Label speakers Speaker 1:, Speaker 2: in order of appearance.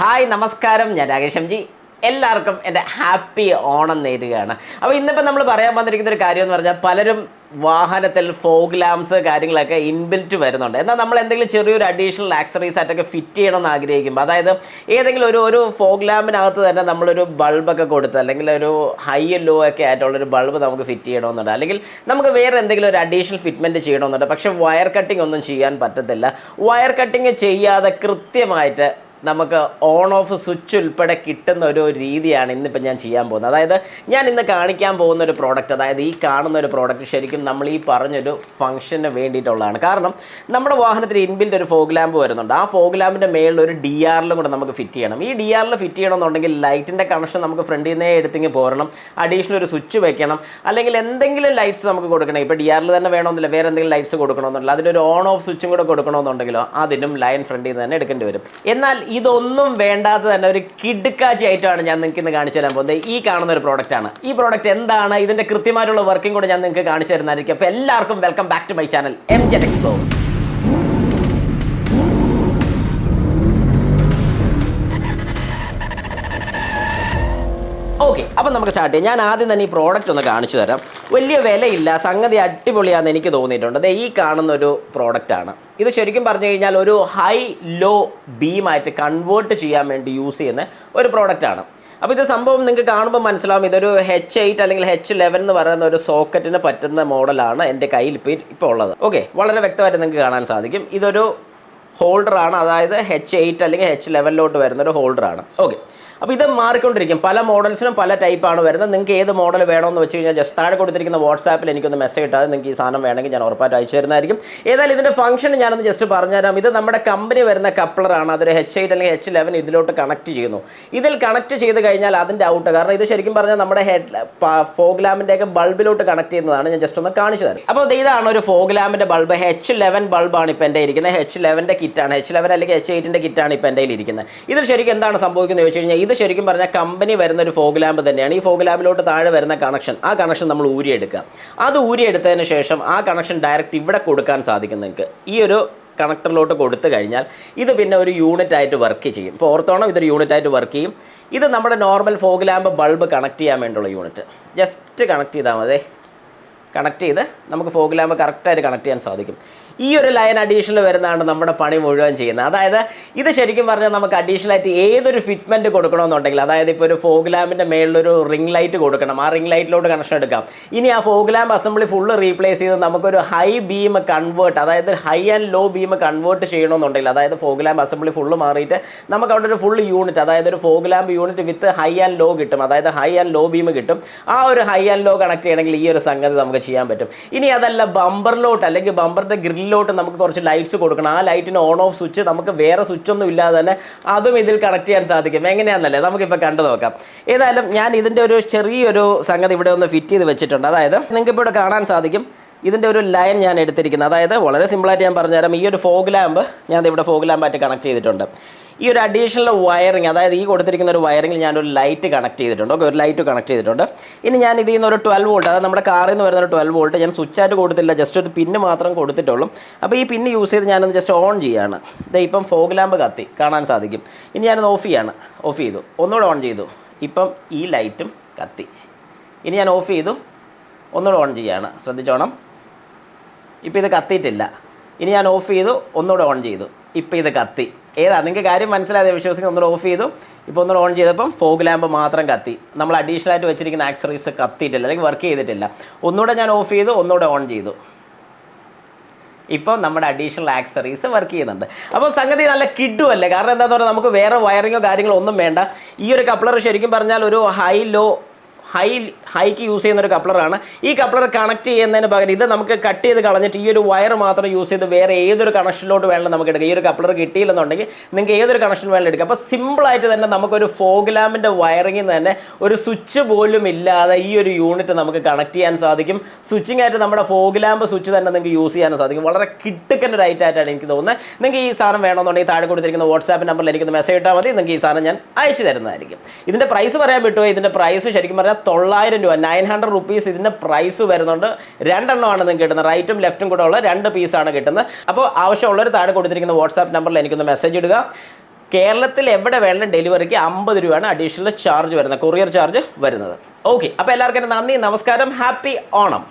Speaker 1: Hi നമസ്കാരം, ഞാൻ Rakesh M G. എല്ലാവർക്കും എൻ്റെ ഹാപ്പി ഓണം നേരുകയാണ്. അപ്പോൾ ഇന്നിപ്പോൾ നമ്മൾ പറയാൻ വന്നിരിക്കുന്ന ഒരു കാര്യം എന്ന് പറഞ്ഞാൽ, പലരും വാഹനത്തിൽ ഫോഗ് ലാംപ്സ് കാര്യങ്ങളൊക്കെ ഇൻബിൽറ്റ് വരുന്നുണ്ട്. എന്നാൽ നമ്മൾ എന്തെങ്കിലും ചെറിയൊരു അഡീഷണൽ ആക്സറീസ് ആയിട്ടൊക്കെ ഫിറ്റ് ചെയ്യണമെന്ന് ആഗ്രഹിക്കുമ്പോൾ, അതായത് ഏതെങ്കിലും ഒരു ഫോഗ് ലാമ്പിനകത്ത് തന്നെ നമ്മളൊരു ബൾബൊക്കെ കൊടുത്ത്, അല്ലെങ്കിൽ ഒരു ഹൈ ലോ ഒക്കെ ആയിട്ടുള്ളൊരു ബൾബ് നമുക്ക് ഫിറ്റ് ചെയ്യണമെന്നുണ്ട്, അല്ലെങ്കിൽ നമുക്ക് വേറെ എന്തെങ്കിലും ഒരു അഡീഷണൽ ഫിറ്റ്മെൻറ്റ് ചെയ്യണമെന്നുണ്ട്. പക്ഷേ വയർ കട്ടിംഗ് ഒന്നും ചെയ്യാൻ പറ്റത്തില്ല. വയർ കട്ടിങ് ചെയ്യാതെ കൃത്യമായിട്ട് നമുക്ക് ഓൺ ഓഫ് സ്വിച്ച് ഉൾപ്പെടെ കിട്ടുന്ന ഒരു രീതിയാണ് ഇന്നിപ്പോൾ ഞാൻ ചെയ്യാൻ പോകുന്നത്. അതായത് ഞാൻ ഇന്ന് കാണിക്കാൻ പോകുന്ന ഒരു പ്രോഡക്റ്റ്, അതായത് ഈ കാണുന്ന ഒരു പ്രോഡക്റ്റ് ശരിക്കും നമ്മൾ ഈ പറഞ്ഞൊരു ഫംഗ്ഷന് വേണ്ടിയിട്ടുള്ളതാണ്. കാരണം നമ്മുടെ വാഹനത്തിൽ ഇൻബിൽറ്റ് ഒരു ഫോഗ് ലാമ്പ് വരുന്നുണ്ട്. ആ ഫോഗ് ലാമ്പിൻ്റെ മേളിൽ ഒരു DRL കൂടെ നമുക്ക് ഫിറ്റ് ചെയ്യണം. ഈ DRL ഫിറ്റ് ചെയ്യണമെന്നുണ്ടെങ്കിൽ ലൈറ്റിൻ്റെ കണക്ഷൻ നമുക്ക് ഫ്രണ്ടിൽ നിന്നേ എടുത്തിങ്ങ് പോരണം. അഡീഷണൽ ഒരു സ്വിച്ച് വെക്കണം, അല്ലെങ്കിൽ എന്തെങ്കിലും ലൈറ്റ്സ് നമുക്ക് കൊടുക്കണം. ഇപ്പോൾ DRL തന്നെ വേണമെന്നില്ല, വേറെ എന്തെങ്കിലും ലൈറ്റ്സ് കൊടുക്കണമെന്നുണ്ടല്ലോ, അതിലൊരു ഓൺ ഓഫ് സ്വിച്ചും കൂടെ കൊടുക്കണമെന്നുണ്ടെങ്കിലോ അതിനും ലൈൻ ഫ്രണ്ടിൽ നിന്ന് തന്നെ എടുക്കേണ്ടി വരും. എന്നാൽ ഇതൊന്നും വേണ്ടാതെ തന്നെ ഒരു കിടുക്കാച്ചി ആയിട്ടാണ് ഞാൻ നിങ്ങൾക്ക് ഇന്ന് കാണിച്ചു തരാൻ പോകുന്നത്. ഈ കാണുന്ന ഒരു പ്രോഡക്റ്റാണ്. ഈ പ്രോഡക്റ്റ് എന്താണ്, ഇതിൻ്റെ കൃത്യമായിട്ടുള്ള വർക്കിംഗ് കൂടെ ഞാൻ നിങ്ങൾക്ക് കാണിച്ചു തരുന്നതായിരിക്കും. അപ്പോൾ എല്ലാവർക്കും welcome back to my channel MZ Explore. Okay, അപ്പം നമുക്ക് സ്റ്റാർട്ട് ചെയ്യാം. ഞാൻ ആദ്യം തന്നെ ഈ പ്രോഡക്റ്റ് ഒന്ന് കാണിച്ചു തരാം. വലിയ വിലയില്ല, സംഗതി അടിപൊളിയാണെന്ന് എനിക്ക് തോന്നിയിട്ടുണ്ട്. ഈ കാണുന്ന ഒരു പ്രോഡക്റ്റാണ്. ഇത് ശരിക്കും പറഞ്ഞു കഴിഞ്ഞാൽ ഒരു ഹൈ ലോ ബീമായിട്ട് കൺവേർട്ട് ചെയ്യാൻ വേണ്ടി യൂസ് ചെയ്യുന്ന ഒരു പ്രോഡക്റ്റാണ്. അപ്പോൾ ഇത് സംഭവം നിങ്ങൾക്ക് കാണുമ്പോൾ മനസ്സിലാവും, ഇതൊരു H8 അല്ലെങ്കിൽ H11 എന്ന് പറയുന്ന ഒരു സോക്കറ്റിന് പറ്റുന്ന മോഡലാണ് എൻ്റെ കയ്യിൽ ഇപ്പോൾ ഉള്ളത്. ഓക്കെ, വളരെ വ്യക്തമായിട്ട് നിങ്ങൾക്ക് കാണാൻ സാധിക്കും. ഇതൊരു ഹോൾഡറാണ്, അതായത് H8 അല്ലെങ്കിൽ H11 വരുന്നൊരു ഹോൾഡറാണ്. ഓക്കെ, അപ്പോൾ ഇത് മാറിക്കൊണ്ടിരിക്കും. പല മോഡൽസിനും പല ടൈപ്പാണ് വരുന്നത്. നിങ്ങൾക്ക് ഏത് മോഡൽ വേണമെന്ന് വെച്ച് കഴിഞ്ഞാൽ ജസ്റ്റ് താഴെ കൊടുത്തിരിക്കുന്ന വാട്സാപ്പിൽ എനിക്കൊന്ന് മെസ്സേജ് ഇട്ടാൽ നിങ്ങൾക്ക് ഈ സാധനം വേണമെങ്കിൽ ഞാൻ ഉറപ്പായിട്ട് അയച്ചു തരുന്നതായിരിക്കും. ഏതായാലും ഇതിൻ്റെ ഫംഗ്ഷൻ ഞാനൊന്ന് ജസ്റ്റ് പറഞ്ഞുതരാം. ഇത് നമ്മുടെ കമ്പനി വരുന്ന കപ്ലറാണ്. അതൊരു H8 അല്ലെങ്കിൽ H11 ഇതിലോട്ട് കണക്ട് ചെയ്യുന്നു. ഇതിൽ കണക്ട് ചെയ്ത് കഴിഞ്ഞാൽ അതിൻ്റെ ഔട്ട്, കാരണം ഇത് ശരിക്കും പറഞ്ഞാൽ നമ്മുടെ ഫോഗ് ലാമ്പിൻ്റെയൊക്കെ ബൾബിലോട്ട് കണക്ട് ചെയ്യുന്നതാണ്. ഞാൻ ജസ്റ്റ് ഒന്ന് കാണിച്ചു തരാം. അപ്പോൾ ഇതാണ് ഒരു ഫോഗ് ലാമ്പിൻ്റെ ബൾബ്. H11 ബൾബാണ് ഇപ്പോൾ എൻ്റെ ഇരിക്കുന്നത്. H11 കിറ്റാണ്, H11 അല്ലെങ്കിൽ H8 കിറ്റാണ് ഇപ്പോൾ എൻ്റെ ഇരിക്കുന്നത്. ഇതിൽ ശരിക്കും എന്താണ് സംഭവിക്കുന്നത് ചോദിച്ചു കഴിഞ്ഞാൽ, ഇത് ശരിക്കും പറഞ്ഞാൽ കമ്പനി വരുന്ന ഒരു ഫോഗ് ലാമ്പ് തന്നെയാണ്. ഈ ഫോഗ് ലാമ്പിലോട്ട് താഴെ വരുന്ന കണക്ഷൻ, ആ കണക്ഷൻ നമ്മൾ ഊരിയെടുക്കുക. അത് ഊരിയെടുത്തതിന് ശേഷം ആ കണക്ഷൻ ഡയറക്റ്റ് ഇവിടെ കൊടുക്കാൻ സാധിക്കും നിങ്ങൾക്ക്. ഈ ഒരു കണക്ടറിലോട്ട് കൊടുത്തു കഴിഞ്ഞാൽ ഇത് പിന്നെ ഒരു യൂണിറ്റ് ആയിട്ട് വർക്ക് ചെയ്യും. ഇപ്പോൾ ഓർത്തോണം, ഇതൊരു യൂണിറ്റ് ആയിട്ട് വർക്ക് ചെയ്യും. ഇത് നമ്മുടെ normal fog lamp bulb connect ചെയ്യാൻ വേണ്ടിയുള്ള യൂണിറ്റ്. ജസ്റ്റ് കണക്ട് ചെയ്താൽ മതി. കണക്ട് ചെയ്ത് നമുക്ക് ഫോഗ് ലാമ്പ് കറക്റ്റായിട്ട് കണക്ട് ചെയ്യാൻ സാധിക്കും. ഈ ഒരു ലൈൻ അഡീഷണൽ വരുന്നതാണ് നമ്മുടെ പണി മുഴുവൻ ചെയ്യുന്നത്. അതായത് ഇത് ശരിക്കും പറഞ്ഞാൽ നമുക്ക് അഡീഷണലായിട്ട് ഏതൊരു ഫിറ്റ്മെൻറ്റ് കൊടുക്കണമെന്നുണ്ടെങ്കിൽ, അതായത് ഇപ്പോൾ ഒരു ഫോഗ് ലാമ്പിൻ്റെ മേളിലൊരു റിംഗ് ലൈറ്റ് കൊടുക്കണം, ആ റിംഗ് ലൈറ്റിലോട്ട് കണക്ഷൻ എടുക്കാം. ഇനി ആ fog lamp assembly full replace ചെയ്ത് നമുക്കൊരു ഹൈ ബീം കൺവേർട്ട്, അതായത് high and low beam convert ചെയ്യണമെന്നുണ്ടെങ്കിൽ, അതായത് ഫോഗ് ലാമ്പ് അസംബ്ലി ഫുള്ള് മാറിയിട്ട് നമുക്ക് അവിടെ ഒരു ഫുൾ യൂണിറ്റ്, അതായത് ഒരു fog lamp unit with high and low കിട്ടും, അതായത് ഹൈ ആൻഡ് ലോ ബീം കിട്ടും. ആ ഒരു ഹൈ ആൻഡ് ലോ കണക്ട് ചെയ്യണമെങ്കിൽ ഈ ഒരു സംഗതി നമുക്ക് ചെയ്യാൻ പറ്റും. ഇനി അതല്ല, ബമ്പറിലോട്ട് അല്ലെങ്കിൽ ബമ്പറിൻ്റെ ഗ്രില്ലിലോട്ട് നമുക്ക് കുറച്ച് ലൈറ്റ്സ് കൊടുക്കണം. ആ ലൈറ്റിന് ഓൺ ഓഫ് സ്വിച്ച് നമുക്ക് വേറെ സ്വിച്ചൊന്നും ഇല്ലാതെ തന്നെ അതും ഇതിൽ കണക്ട് ചെയ്യാൻ സാധിക്കും. എങ്ങനെയാണെന്നല്ലേ നമുക്കിപ്പോൾ കണ്ടു നോക്കാം. ഏതായാലും ഞാൻ ഇതിൻ്റെ ഒരു ചെറിയൊരു സംഗതി ഇവിടെ ഒന്ന് ഫിറ്റ് ചെയ്ത് വെച്ചിട്ടുണ്ട്. അതായത് നിങ്ങൾക്കിപ്പോൾ ഇവിടെ കാണാൻ സാധിക്കും ഇതിൻ്റെ ഒരു ലൈൻ ഞാൻ എടുത്തിരിക്കുന്നത്. അതായത് വളരെ സിമ്പിളായിട്ട് ഞാൻ പറഞ്ഞുതരാം. ഈ ഒരു ഫോഗ് ലാമ്പ് ഞാൻ ഇവിടെ ഫോഗ് ലാമ്പായിട്ട് കണക്ട് ചെയ്തിട്ടുണ്ട്. ഈ ഒരു അഡീഷണൽ വയറിങ്, അതായത് ഈ കൊടുത്തിരിക്കുന്ന ഒരു വയറിങ്ങിൽ ഞാനൊരു ലൈറ്റ് കണക്ട് ചെയ്തിട്ടുണ്ട്. ഓക്കെ, ഒരു ലൈറ്റ് കണക്ട് ചെയ്തിട്ടുണ്ട്. ഇനി ഞാൻ ഇതിൽ നിന്ന് ഒരു 12 വോൾട്ട്, അതായത് നമ്മുടെ കാറിൽ നിന്ന് വരുന്ന ഒരു 12 വോൾട്ട് ഞാൻ സ്വിച്ചായിട്ട് കൊടുത്തില്ല, ജസ്റ്റ് ഒരു പിന്ന് മാത്രം കൊടുത്തിട്ടുള്ളൂ. അപ്പോൾ ഈ പിന്ന് യൂസ് ചെയ്ത് ഞാനൊന്ന് ജസ്റ്റ് ഓൺ ചെയ്യുകയാണ്. ഇപ്പം ഫോഗ് ലാമ്പ് കത്തി കാണാൻ സാധിക്കും. ഇനി ഞാനൊന്ന് ഓഫ് ചെയ്തു, ഒന്നുകൂടെ ഓൺ ചെയ്തു. ഇപ്പം ഈ ലൈറ്റും കത്തി. ഇനി ഞാൻ ഓഫ് ചെയ്തു, ഒന്നുകൂടെ ഓൺ ചെയ്യുകയാണ്. ശ്രദ്ധിച്ചോണം, ഇപ്പോൾ ഇത് കത്തിയിട്ടില്ല. ഇനി ഞാൻ ഓഫ് ചെയ്തു, ഒന്നുകൂടെ ഓൺ ചെയ്തു. ഇപ്പോൾ ഇത് കത്തി. നിങ്ങൾക്ക് കാര്യം മനസ്സിലായത് വിശ്വസിക്കുന്നത്. ഒന്നുകൂടെ ഓഫ് ചെയ്തു, ഇപ്പോൾ ഒന്നുകൂടെ ഓൺ ചെയ്തപ്പം ഫോഗ് ലാമ്പ് മാത്രം കത്തി. നമ്മൾ അഡീഷണലായിട്ട് വെച്ചിരിക്കുന്ന ആക്സറീസ് കത്തിയിട്ടില്ല, അല്ലെങ്കിൽ വർക്ക് ചെയ്തിട്ടില്ല. ഒന്നുകൂടെ ഞാൻ ഓഫ് ചെയ്തു, ഒന്നുകൂടെ ഓൺ ചെയ്തു. ഇപ്പം നമ്മുടെ അഡീഷണൽ ആക്സറീസ് വർക്ക് ചെയ്യുന്നുണ്ട്. അപ്പോൾ സംഗതി നല്ല കിഡുമല്ലേ? കാരണം എന്താണെന്ന് പറഞ്ഞാൽ നമുക്ക് വേറെ വയറിങ്ങോ കാര്യങ്ങളോ ഒന്നും വേണ്ട. ഈ ഒരു കപ്ലർ ശരിക്കും പറഞ്ഞാൽ ഒരു ഹൈക്ക് യൂസ് ചെയ്യുന്ന ഒരു കപ്ലറാണ്. ഈ കപ്ലർ കണക്ട് ചെയ്യുന്നതിന് പകരം ഇത് നമുക്ക് കട്ട് ചെയ്ത് കളഞ്ഞിട്ട് ഈ ഒരു വയർ മാത്രം യൂസ് ചെയ്ത് വേറെ ഏതൊരു കണക്ഷനിലോട്ട് വേണം നമുക്ക് എടുക്കാം. ഈ ഒരു കപ്ലർ കിട്ടിയില്ലെന്നുണ്ടെങ്കിൽ നിങ്ങൾക്ക് ഏതൊരു കണക്ഷൻ വേണം എടുക്കാം. അപ്പോൾ സിമ്പിളായിട്ട് തന്നെ നമുക്കൊരു ഫോഗ് ലാമ്പിൻ്റെ വയറിങ്ങിൽ നിന്ന് തന്നെ ഒരു സ്വിച്ച് പോലും ഇല്ലാതെ ഈ ഒരു യൂണിറ്റ് നമുക്ക് കണക്ട് ചെയ്യാൻ സാധിക്കും. സ്വിച്ചിങ് ആയിട്ട് നമ്മുടെ ഫോഗ് ലാമ്പ് സ്വിച്ച് തന്നെ നിങ്ങൾക്ക് യൂസ് ചെയ്യാൻ സാധിക്കും. വളരെ കിട്ടുക്കൻ ഒരു ഐറ്റായിട്ടാണ് എനിക്ക് തോന്നുന്നത്. നിങ്ങൾക്ക് ഈ സാധനം വേണമെന്നുണ്ടെങ്കിൽ താഴെ കൊടുത്തിരിക്കുന്ന വാട്സാപ്പ് നമ്പറിൽ എനിക്കൊന്ന് മെസ്സേജ് ഇട്ടാൽ മതി. നിങ്ങൾക്ക് ഈ സാധനം ഞാൻ അയച്ചു തരുന്നതായിരിക്കും. ഇതിൻ്റെ പ്രൈസ് പറയാൻ പറ്റുമോ? ഇതിൻ്റെ പ്രൈസ് ശരിക്കും പറഞ്ഞാൽ 900 രൂപ, 900 റുപ്പീസ് ഇതിൻ്റെ പ്രൈസ് വരുന്നുണ്ട്. 2 എണ്ണമാണ് നിങ്ങൾക്ക് കിട്ടുന്നത്. റൈറ്റും ലെഫ്റ്റും കൂടെ ഉള്ള 2 പീസാണ് കിട്ടുന്നത്. അപ്പോൾ ആവശ്യമുള്ളവർ താഴെ കൊടുത്തിരിക്കുന്ന വാട്സാപ്പ് നമ്പറിൽ എനിക്കൊന്ന് മെസ്സേജ് ഇടുക. കേരളത്തിൽ എവിടെ വേണം ഡെലിവറിക്ക് 50 രൂപയാണ് അഡീഷണൽ ചാർജ് വരുന്നത്, കൊറിയർ ചാർജ് വരുന്നത്. ഓക്കെ, അപ്പോൾ എല്ലാവർക്കും നന്ദി, നമസ്കാരം, ഹാപ്പി ഓണം.